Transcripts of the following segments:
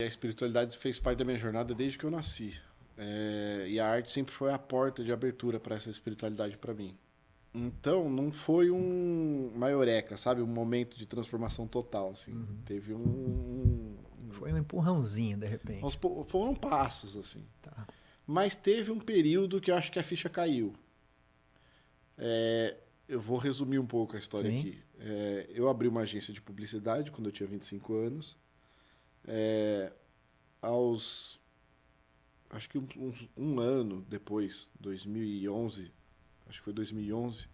espiritualidade fez parte da minha jornada desde que eu nasci. E a arte sempre foi a porta de abertura para essa espiritualidade para mim. Então, não foi uma eureka, sabe? Um momento de transformação total, assim. Teve Foi um empurrãozinho, de repente. foram passos, assim. Tá. Mas teve um período que eu acho que a ficha caiu. Eu vou resumir um pouco a história Sim. aqui. Eu abri uma agência de publicidade quando eu tinha 25 anos. Acho que um ano depois, 2011, acho que foi 2011,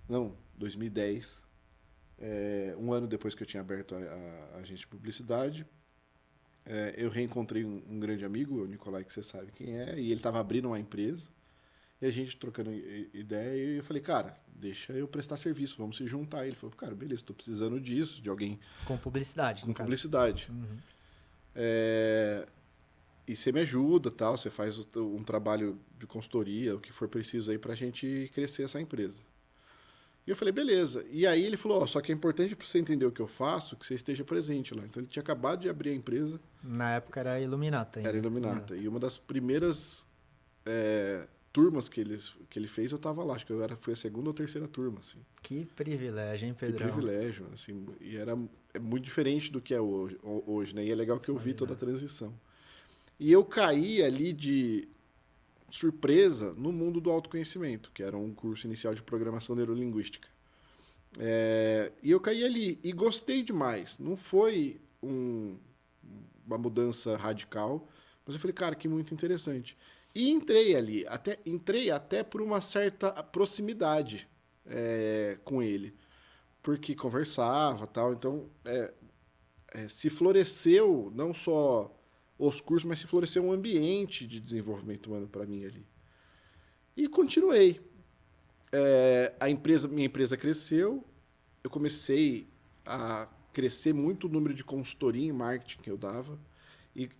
não, 2010, um ano depois que eu tinha aberto a agência de publicidade, eu reencontrei um grande amigo, o Nicolai, que você sabe quem é, e ele estava abrindo uma empresa, e a gente trocando ideia, e eu falei, cara, deixa eu prestar serviço, vamos se juntar. Ele falou, cara, beleza, estou precisando disso, de alguém Com publicidade, com no caso. publicidade. E você me ajuda, tal, você faz um trabalho de consultoria, o que for preciso aí pra gente crescer essa empresa. E eu falei, beleza. E aí ele falou, só que é importante para você entender o que eu faço, que você esteja presente lá. Então ele tinha acabado de abrir a empresa. Na época era Iluminata ainda. Era Iluminata. E uma das primeiras turmas que ele fez, eu estava lá. Acho que fui a segunda ou terceira turma, assim. Que privilégio, hein, Pedrão? Que privilégio, assim. E é muito diferente do que é hoje, né? E é legal que eu vi toda a transição. E eu caí ali de surpresa no mundo do autoconhecimento, que era um curso inicial de programação neurolinguística. E eu caí ali e gostei demais. Não foi uma mudança radical, mas eu falei, cara, que muito interessante. E entrei ali, entrei até por uma certa proximidade com ele, porque conversava tal, então se floresceu não só os cursos, mas se floresceu um ambiente de desenvolvimento humano para mim ali. E continuei. Minha empresa cresceu, eu comecei a crescer muito o número de consultoria em marketing que eu dava.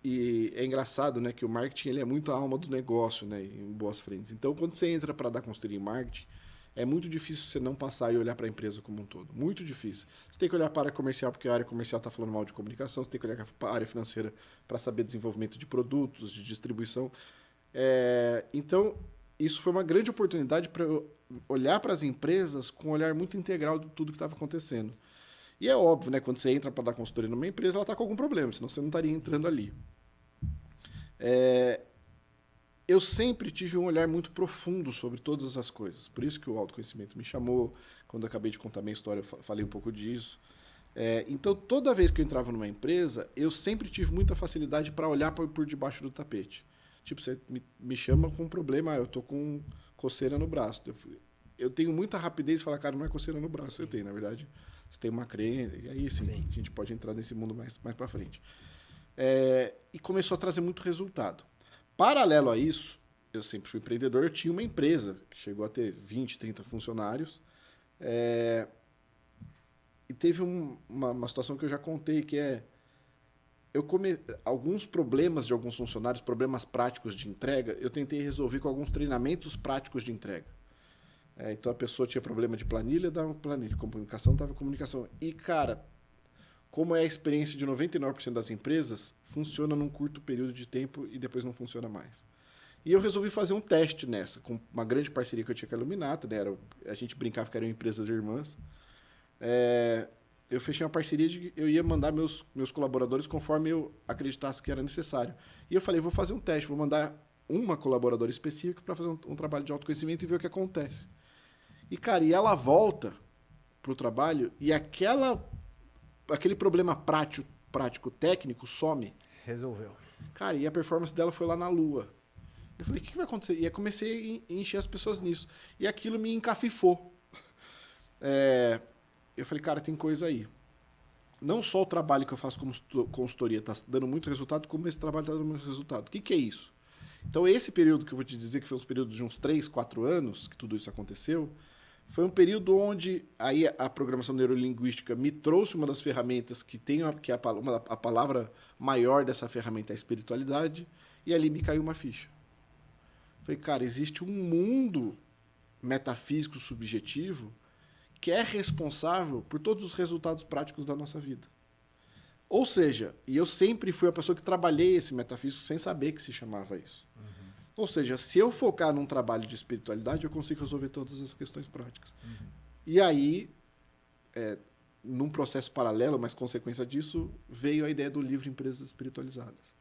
E é engraçado, né, que o marketing ele é muito a alma do negócio, né, em boas frentes. Então, quando você entra para dar consultoria em marketing, é muito difícil você não passar e olhar para a empresa como um todo. Muito difícil. Você tem que olhar para a área comercial, porque a área comercial está falando mal de comunicação. Você tem que olhar para a área financeira para saber desenvolvimento de produtos, de distribuição. Então, isso foi uma grande oportunidade para eu olhar para as empresas com um olhar muito integral de tudo que estava acontecendo. E é óbvio, né? Quando você entra para dar consultoria numa empresa, ela está com algum problema, senão você não estaria entrando ali. Eu sempre tive um olhar muito profundo sobre todas essas coisas. Por isso que o autoconhecimento me chamou. Quando eu acabei de contar minha história, eu falei um pouco disso. Então, toda vez que eu entrava numa empresa, eu sempre tive muita facilidade para olhar por debaixo do tapete. Tipo, você me chama com um problema, eu tô com coceira no braço. Eu tenho muita rapidez de falar, cara, não é coceira no braço, você tem, na verdade. Você tem uma crença, e aí sim, a gente pode entrar nesse mundo mais para frente. E começou a trazer muito resultado. Paralelo a isso, eu sempre fui empreendedor, eu tinha uma empresa que chegou a ter 20, 30 funcionários. E teve uma situação que eu já contei, que alguns problemas de alguns funcionários, problemas práticos de entrega, eu tentei resolver com alguns treinamentos práticos de entrega. Então a pessoa tinha problema de planilha, dava planilha, comunicação, dava comunicação. E, cara, como é a experiência de 99% das empresas, funciona num curto período de tempo e depois não funciona mais. E eu resolvi fazer um teste nessa, com uma grande parceria que eu tinha com a Iluminata, né? A gente brincava que eram empresas irmãs. Eu fechei uma parceria de eu ia mandar meus colaboradores conforme eu acreditasse que era necessário. E eu falei, vou fazer um teste, vou mandar uma colaboradora específica para fazer um trabalho de autoconhecimento e ver o que acontece. E, cara, e ela volta pro trabalho e aquele problema prático, técnico, some. Resolveu. Cara, e a performance dela foi lá na lua. Eu falei, o que vai acontecer? E aí comecei a encher as pessoas nisso. E aquilo me encafifou. Eu falei, cara, tem coisa aí. Não só o trabalho que eu faço como consultoria está dando muito resultado, como esse trabalho está dando muito resultado. O que é isso? Então, esse período que eu vou te dizer, que foi uns períodos de uns 3, 4 anos, que tudo isso aconteceu, foi um período onde aí a programação neurolinguística me trouxe uma das ferramentas que a palavra maior dessa ferramenta é a espiritualidade, e ali me caiu uma ficha. Falei, cara, existe um mundo metafísico subjetivo que é responsável por todos os resultados práticos da nossa vida. Ou seja, e eu sempre fui a pessoa que trabalhei esse metafísico sem saber que se chamava isso. Ou seja, se eu focar num trabalho de espiritualidade, eu consigo resolver todas as questões práticas. E aí, num processo paralelo, mas consequência disso, veio a ideia do livro Empresas Espiritualizadas.